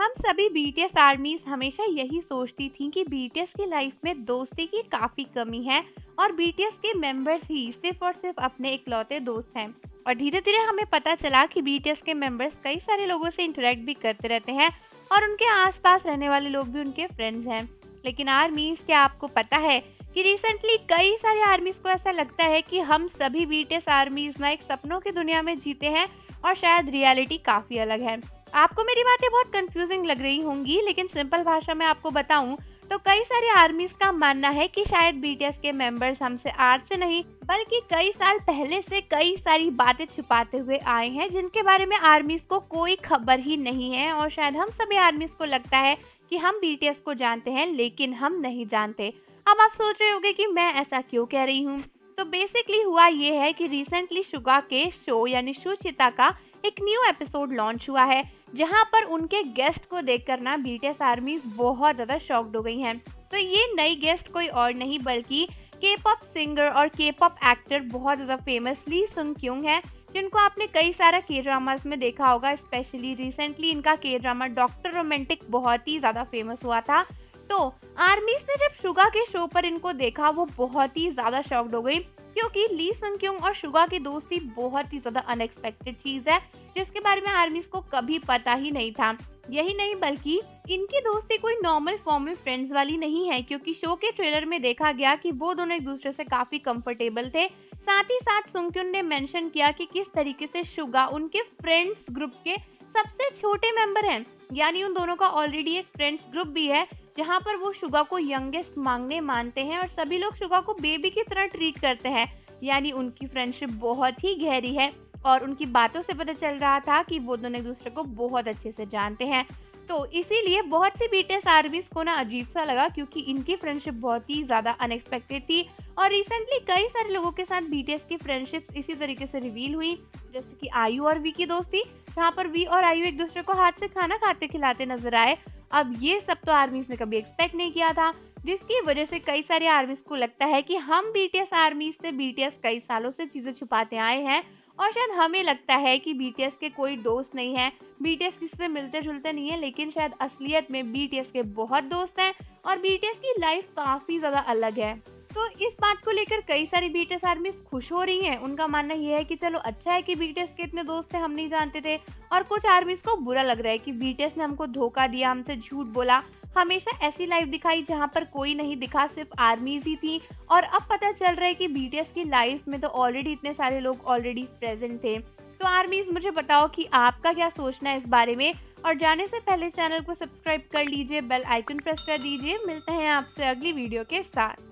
हम सभी बीटीएस आर्मीज हमेशा यही सोचती थी कि बीटीएस की लाइफ में दोस्ती की काफी कमी है और बीटीएस के मेंबर्स ही सिर्फ और सिर्फ अपने इकलौते दोस्त हैं। और धीरे धीरे हमें पता चला कि बीटीएस के मेंबर्स कई सारे लोगों से इंटरेक्ट भी करते रहते हैं और उनके आसपास रहने वाले लोग भी उनके फ्रेंड्स हैं। लेकिन आर्मीज, क्या आपको पता है कि रिसेंटली कई सारे आर्मीज को ऐसा लगता है कि हम सभी बीटीएस आर्मीज ना एक सपनों की दुनिया में जीते हैं और शायद रियलिटी काफी अलग है। आपको मेरी बातें बहुत कंफ्यूजिंग लग रही होंगी, लेकिन सिंपल भाषा में आपको बताऊं तो कई सारे आर्मीज का मानना है कि शायद बीटीएस के मेंबर्स हमसे आज से नहीं बल्कि कई साल पहले से कई सारी बातें छुपाते हुए आए हैं जिनके बारे में आर्मीज को कोई खबर ही नहीं है। और शायद हम सभी आर्मीज को लगता है कि हम बीटीएस को जानते हैं लेकिन हम नहीं जानते। अब आप सोच रहे होंगे कि मैं ऐसा क्यों कह रही हूँ। तो बेसिकली हुआ ये है कि रिसेंटली शुगा के शो यानी सुचिता का एक न्यू एपिसोड लॉन्च हुआ है जहां पर उनके गेस्ट को देखकर ना बीटीएस आर्मीज बहुत ज्यादा शॉक्ड हो गई हैं। तो ये नई गेस्ट कोई और नहीं बल्कि के पॉप सिंगर और के पॉप एक्टर बहुत ज्यादा फेमस ली सुंग क्यूंग है, जिनको आपने कई सारा के ड्रामास में देखा होगा। स्पेशली रिसेंटली इनका के ड्रामा डॉक्टर रोमांटिक बहुत ही ज्यादा फेमस हुआ था। तो आर्मीज ने जब शुगा के शो पर इनको देखा वो बहुत ही ज्यादा शॉक्ड हो गई, क्योंकि ली सुंग क्यूंग और शुगा की दोस्ती बहुत ही ज्यादा अनएक्सपेक्टेड चीज है जिसके बारे में आर्मीज को कभी पता ही नहीं था। यही नहीं बल्कि इनकी दोस्ती कोई नॉर्मल फॉर्मल फ्रेंड्स वाली नहीं है, क्योंकि शो के ट्रेलर में देखा गया कि वो दोनों एक दूसरे से काफी कंफर्टेबल थे। साथ ही साथ सुंगक्यून ने मेंशन किया कि किस तरीके से शुगा उनके फ्रेंड्स ग्रुप के सबसे छोटे मेंबर हैं, यानी उन दोनों का ऑलरेडी एक फ्रेंड्स ग्रुप भी है जहां पर वो शुगा को यंगेस्ट मांगने मानते हैं और सभी लोग शुगा को बेबी की तरह ट्रीट करते हैं। यानी उनकी फ्रेंडशिप बहुत ही गहरी है और उनकी बातों से पता चल रहा था कि वो दोनों एक दूसरे को बहुत अच्छे से जानते हैं। तो इसीलिए बहुत सी बीटीएस आर्मीज को ना अजीब सा लगा, क्योंकि इनकी फ्रेंडशिप बहुत ही ज्यादा अनएक्सपेक्टेड थी। और रिसेंटली कई सारे लोगों के साथ बीटीएस की फ्रेंडशिप इसी तरीके से रिवील हुई, जैसे कि आयु और वी की दोस्ती, जहाँ पर वी और आयु एक दूसरे को हाथ से खाना खाते खिलाते नजर आए। अब ये सब तो आर्मीज ने कभी एक्सपेक्ट नहीं किया था, जिसकी वजह से कई सारे आर्मीज को लगता है कि हम बीटीएस आर्मीज से बीटीएस कई सालों से चीजें छुपाते आए हैं और शायद हमें लगता है कि बीटीएस के कोई दोस्त नहीं है, बीटीएस किसी से मिलते जुलते नहीं है, लेकिन शायद असलियत में बीटीएस के बहुत दोस्त हैं और बीटीएस की लाइफ काफी ज्यादा अलग है। तो इस बात को लेकर कई सारी बीटीएस आर्मीज खुश हो रही हैं। उनका मानना यह है कि चलो अच्छा है कि बीटीएस के इतने दोस्त थे, हम नहीं जानते थे। और कुछ आर्मीज को बुरा लग रहा है कि बीटीएस ने हमको धोखा दिया, हमसे झूठ बोला, हमेशा ऐसी लाइफ दिखाई जहां पर कोई नहीं दिखा, सिर्फ आर्मीज ही थी। और अब पता चल रहा है कि बीटीएस की लाइफ में तो ऑलरेडी इतने सारे लोग ऑलरेडी प्रेजेंट थे। तो आर्मीज, मुझे बताओ कि आपका क्या सोचना है इस बारे में। और जाने से पहले चैनल को सब्सक्राइब कर लीजिए, बेल आइकन प्रेस कर दीजिए। मिलते हैं आपसे अगली वीडियो के साथ।